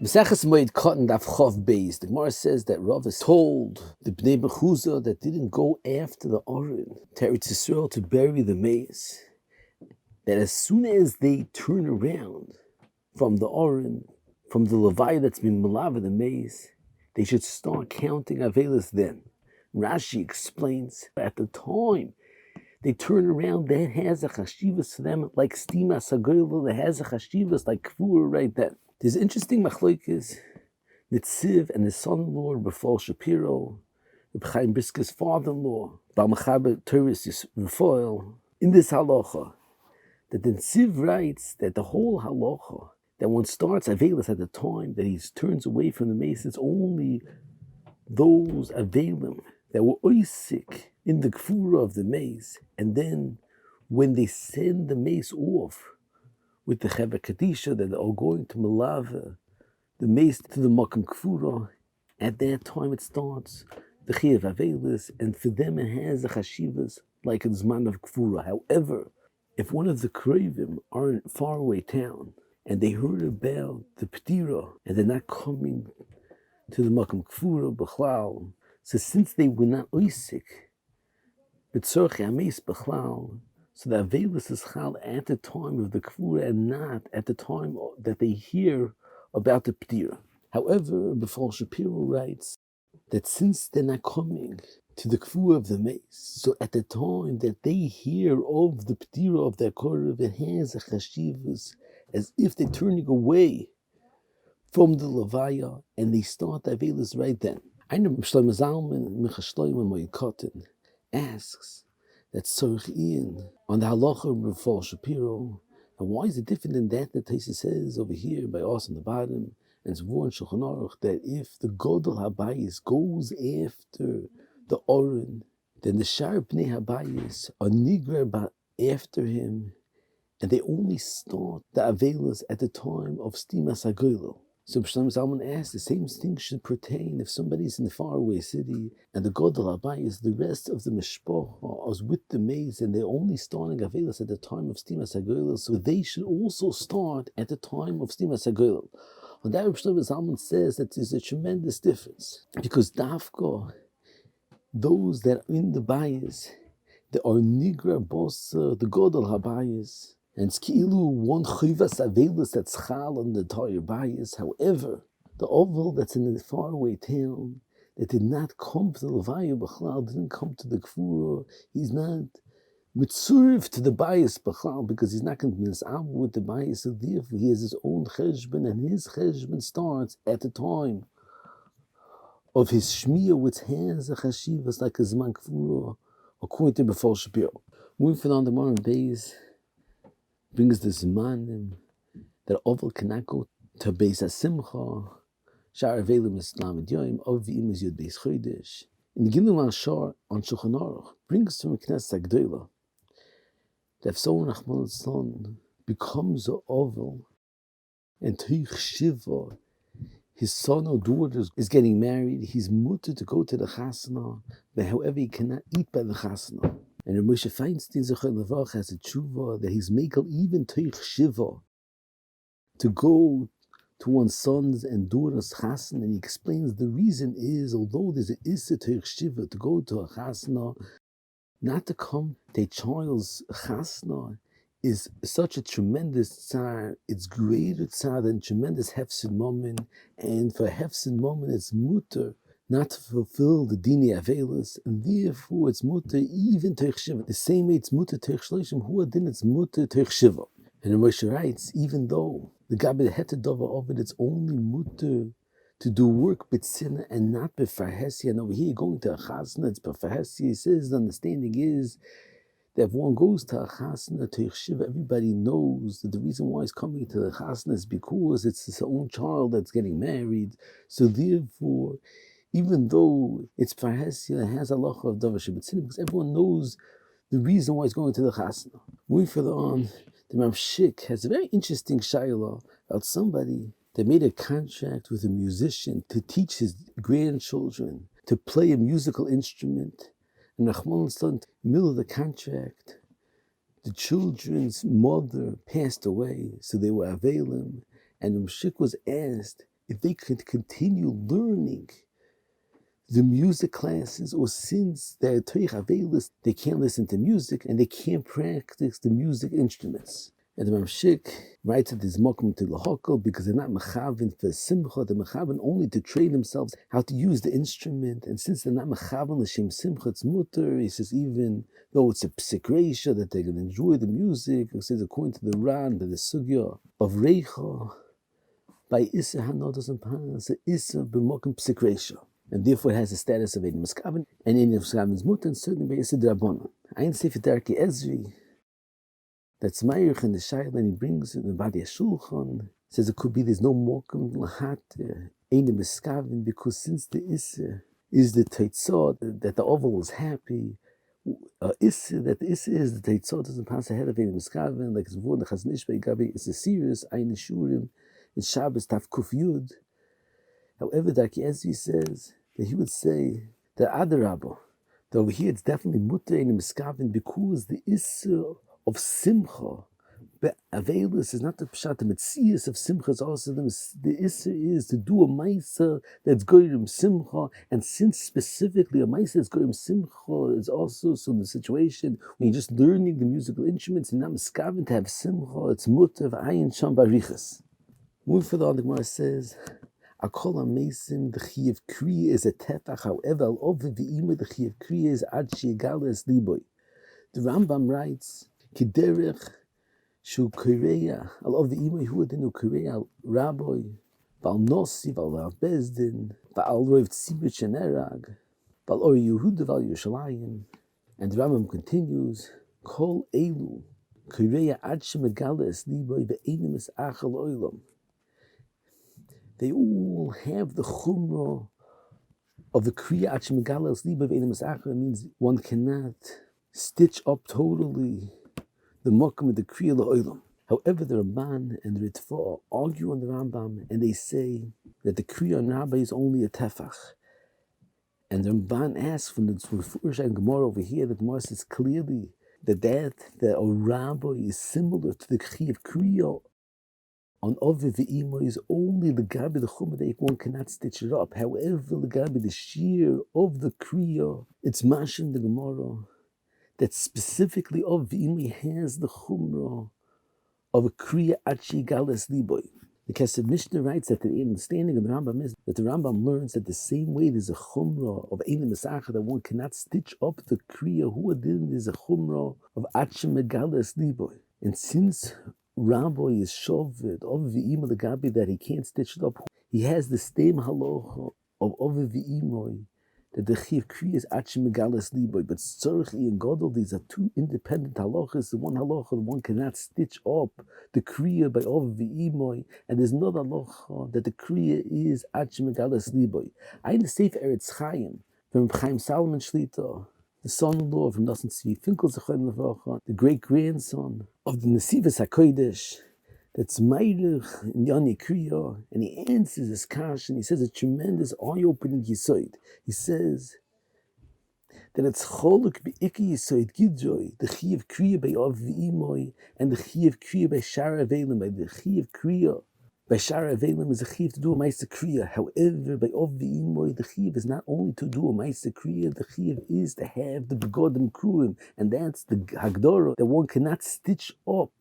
Maseches Moed Katan daf Chav Beis. The Gemara says that Rav is told the Bnei Bechuzah that didn't go after the Aron to Eretz Yisrael to bury the meis, that as soon as they turn around from the Aron, from the Levi that's been Malava the meis, they should start counting aveilus then. Rashi explains at the time they turn around, that has a chashivas for them like stima sagoyla, that has a chashivas like kfur right then. There's interesting machlokes, Nitziv and his son-in-law, Rafal Shapiro, Reb Chaim Briska's father-in-law, Bal Mechaber Teres Rafael, in this halacha, that the Nitziv writes that the whole halacha, that one starts aveilus at the time that he turns away from the meis, it's only those aveilim that were oisik in the kfura of the meis, and then when they send the meis off with the Chevra Kadisha that are going to Malava, the meis to the Makam Kfura, at that time it starts the Chiyuv Avelis, and for them it has the Chashivas like a Zman of Kfura. However, if one of the Krevim are in a faraway town, and they heard about the Ptira, and they're not coming to the Makam Kfura B'chlal, so since they were not Oisik, B'tzorchi HaMeis B'chlal, so the aveilus is chal at the time of the kfura and not at the time that they hear about the ptira. However, Befal Shapiro writes that since they're not coming to the kfura of the meis, so at the time that they hear of the ptira of their korav, it has a chashivas as if they're turning away from the levaya and they start the aveilus right then. I know Shlomo Zalman, Moed Katan asks that Tzorch on the halacha of Rafal Shapiro, and why is it different than that Taisa says over here by us on the bottom, and Zvur and Shulchan Aruch, that if the Godel Habayis goes after the Oren, then the Shar Bnei Habayis are nigrer after him, and they only start the aveilus at the time of Stima Sagoylo. So Shlomo Zalman asks, the same thing should pertain if somebody's in a faraway city and the Godel Habayis, the rest of the Mishpoch is with the meis and they're only starting aveilus at the time of Stima Sagoylo, so they should also start at the time of Stima Sagoylo. On that, Shlomo Zalman says that there's a tremendous difference because Dafka, those that are in the bayis, they are Nigra Bosa, the Godel Habayis, and it's ki'ilu one chivas aveilus that's chal on the entire bayis. However, the oval that's in the faraway town that did not come to the levaya b'chlal, didn't come to the kfura, he's not mitzurv to the bayis b'chlal because he's not going to be mis'ab with the bayis. So therefore, he has his own cheshbon, and his cheshbon starts at the time of his shmiyah, which has a chashivas like a zman kfura, according to Befal Shapiro. Moving on the Moran Beis brings the zmanim that oval cannot go to beis simcha. Shar avelim is lamed yoim, ovim is yud beis chodesh. In the Gimel Shar on Shulchan Aruch brings from a Knesset Gdoila that if someone Achman's son becomes an oval and Teich Shiva, his son or daughter is getting married, he's mutter to go to the chasana, but however he cannot eat by the chasana. And Moshe Feinstein Zechor Levrach has a tshuva that he's makel even Teich Shiva to go to one's sons and daughters' chasana, and he explains the reason is, although there's an issa Teich Shiva to go to a chasana, not to come to a child's chasana is such a tremendous tsar. It's greater tsar than tremendous hefsid moment, and for hefsid moment it's mutter not to fulfill the dini aveilus, and therefore it's mutter even teich shiva. The same way it's mutter teich shloshim hu adin, it's mutter teich shiva. And the Moshe writes, even though the gabi hetadova of it, it's only mutter to do work b'tzina and not b'farhesia. And over here, going to a chasna, it's b'farhesia. He says the understanding is that if one goes to a chasna, to Shiva, everybody knows that the reason why he's coming to the chasna is because it's his own child that's getting married. So therefore, even though it's farhesia, it has a loch of davar shebetzina, because everyone knows the reason why he's going to the chasna. Moving further on, the Mamshik has a very interesting shayla about somebody that made a contract with a musician to teach his grandchildren to play a musical instrument. And Nachman's son, in the middle of the contract, the children's mother passed away, so they were aveilim, and the Mshik was asked if they could continue learning the music classes, or since they're aveil, they can't listen to music and they can't practice the music instruments. And the Mamshik writes that there's mokum to lahokal because they're not mechavein for simcha, they're mechavein only to train themselves how to use the instrument. And since they're not mechavein l'shem simcha, it's mutter. He says even though it's a psikresha that they're going to enjoy the music, he says according to the Ran, that the sugya of reicha, by Issa hanodas and panas, Issa b'mokum psikresha. And therefore it has the status of a miskavein, and any miskavein is mutter, and certainly by Issa d'Rabbanan. Ein Sefer Darkei Ezri, that's Meirich in the Shaila, and he brings it in the Badi Shulchan, says it could be there's no mokum lahat, any miskavein, because since the Issa is the teitzah, that the oval is happy, Issa, that the Issa is the teitzah doesn't pass ahead of any miskavein, like it's word the Chazon Ish Gabi, it's a serious Ein Shurim in Shabbos Taf Kuf Yud. However, Darkei Ezri says that he would say that Adarabah, that over here it's definitely mutter in miskavein because the Issa of simcha, but aveil is not the pshat, the metzias of simcha is also the issa is to do a meis that's gedarim simcha, and since specifically a meis that's gedarim simcha is also so the situation when you're just learning the musical instruments and not miskavein to have simcha, it's mutter v'ayin sham barichas. Moving further on, the Gemara says, Akol HaMeisim, the Chi of Kriya is a tefach, however, al over the the Chi of Kriya is ad she'egala es liboy. The Rambam writes, Kiderech shu kireya al of the imay who didn't kireya al rabbi val nosi val bezdin val roiv tzibit shenerag val or Yehuda val Yerushalayim. And the Rambam continues, Kol elu kireya ad shemegala es liboy ve'enim es achal oilam. They all have the chumrah of the kriya ad shemegala es liboy ve'enim es achal. It means one cannot stitch up totally the mokum of the kriya la'olam. However, the Ramban and the Ritva argue on the Rambam, and they say that the kriya on Rabbi is only a tefach. And the Ramban asks from the Tzfur and Gemara over here, that Gemara says clearly that a rabbi is similar to the chi of kriya on Ovid V'Imo is only the gabi the chumah, one cannot stitch it up. However, the gabi the shear of the kriya, it's mashing the Gemara that specifically of V'Imri has the chumrah of a kriya achi galas liboy. The Kesef Mishnah writes that the understanding of the Rambam is that the Rambam learns that the same way there's a chumrah of Ein Mesacha that one cannot stitch up the kriya huadin, there's a chumrah of achi galas liboy. And since Rabbi is shovet of V'Imri the gabi that he can't stitch it up, he has the same halacha of V'Imri, that the Chi of Kriya is Achi Megalas Liboy, but Tzorich and Godel, these are two independent halachas. The one halacha, the one cannot stitch up the Kriya by Ov V'Imoy, and there's another halacha that the Kriya is Achi Megalas Liboy. I in the Sefer Eretz Chaim, from Chaim Salomon Shlita, the son-in-law from Nosson Tzvi Finkel Zechon Levracha, the great-grandson of the Nesivos HaKodesh, that's Meirich in Yoni Kriya, and he answers his kash, and he says a tremendous eye-opening yisoid. He says that it's choluk be'iki yisoid gidjoy, the chi of Kriya by Av V'Imoy, and the chi of Kriya by Shara Avelim. By the chi of Kriya by Shara Avelim is a chi to do a meis Kriya. However, by Av V'Imoy, the chi is not only to do a meis Kriya, the chi is to have the begodim kruim, and that's the hagdara that one cannot stitch up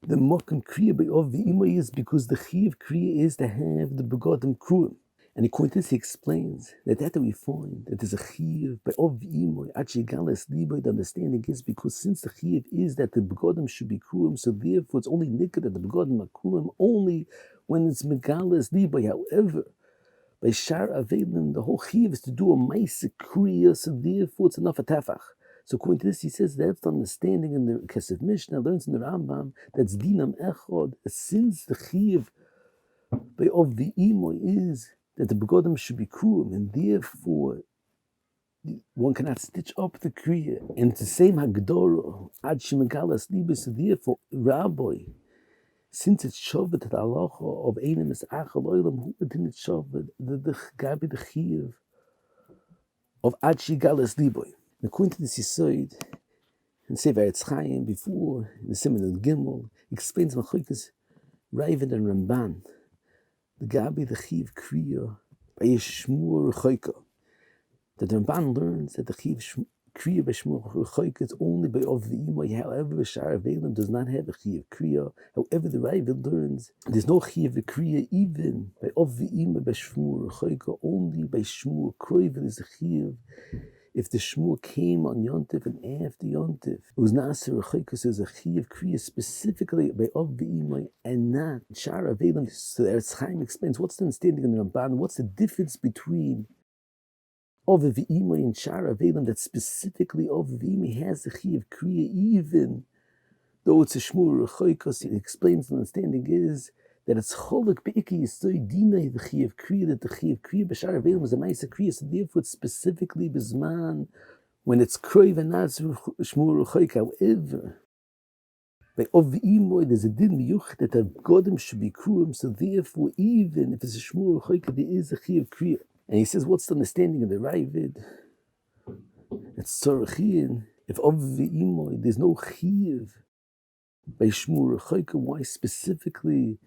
the mokum kriya by of the imay is because the chi of kriya is to have the begodim kruim. And according to this, he explains that we find that there's a chi by of the imay actually galas liboy. The understanding is because since the chi is that the begodim should be kruim, so therefore it's only nikad that the begodim are kruim only when it's megalas liboy. However, by shar avelim, the whole chi is to do a meis kriya, so therefore it's enough a tefach. So according to this, he says that's the understanding in the Kesef Mishnah, learns in the Rambam, that's dinam echod, since the chiv of the imoy is that the begodim should be kruim, and therefore one cannot stitch up the kriya. And it's the same hagdoro, ad shemagalas libis, so therefore rabbi, since it's shovet the halacha of einem es achal oilam, who didn't shovet the gabi the chiv of ad shigalas liboy. According to this Yisoid, in Sefer Eretz Chaim, before, in the Siman and Gimel, explains Machoikas Ravid and Ramban, the Gabi, the Chiv Kriya, by a Shmur Choika. The Ramban learns that the Chiv Kriya by Shmur Choika is only by aveil. However, Shar Aveil does not have a Chiv Kriya. However, the Ravid learns there's no Chiv Kriya even by aveil by Shmur Choika. Only by Shmur Kroiv is a Chiv. If the Shmur came on Yontif and after Yontif, it was Nasir Choikus as a Chiv Kriya specifically by aveil and not Shar Aveil. So Eretz Chaim explains what's the understanding in the Ramban. What's the difference between aveil and Shar Aveil that specifically aveil has the Chiv Kriya even though it's a Shmur Choikus. It explains the understanding is that it's Cholak Be'iki Yisoy Dinai the Chiv Kriya, that the Chiv Kriya B'Shar Aveil was a meis Kriya, so therefore it's specifically B'Zman when it's Kroiv and not Shmur Choik. However, by aveil there's a din miyuch that a gedarim should be kruim, so therefore even if it's a Shmur Choik there is a Chiv Kriya. And he says what's the understanding of the Ravid? It's Tzorachin, if aveil there's no Chiv by Shmur Choik, why specifically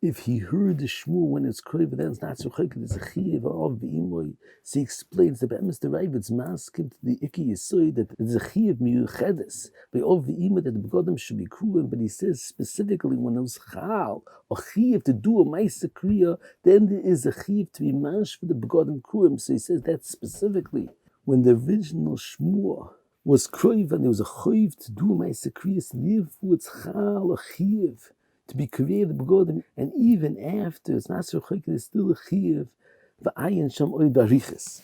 if he heard the Shmur when it's Kroiv, then it's not so Choik, there's a Chiv of aveil. So he explains that Be'emes the Ravid's masking to the Iki Yisoy that there's a Chiv miyuchedes by aveil that the gedarim should be kruim, but he says specifically when it was Chal or Chiv to do a meis Kriya, then there is a Chiv to be mash for the gedarim kruim. So he says that specifically when the original Shmur was Kroiv and there was a Chiv to do a meis Kriya, so therefore it's Chal or Chiv to be created begodim, and even after it's not so chayk, there's still a chiv v'ayin sham oid bariches.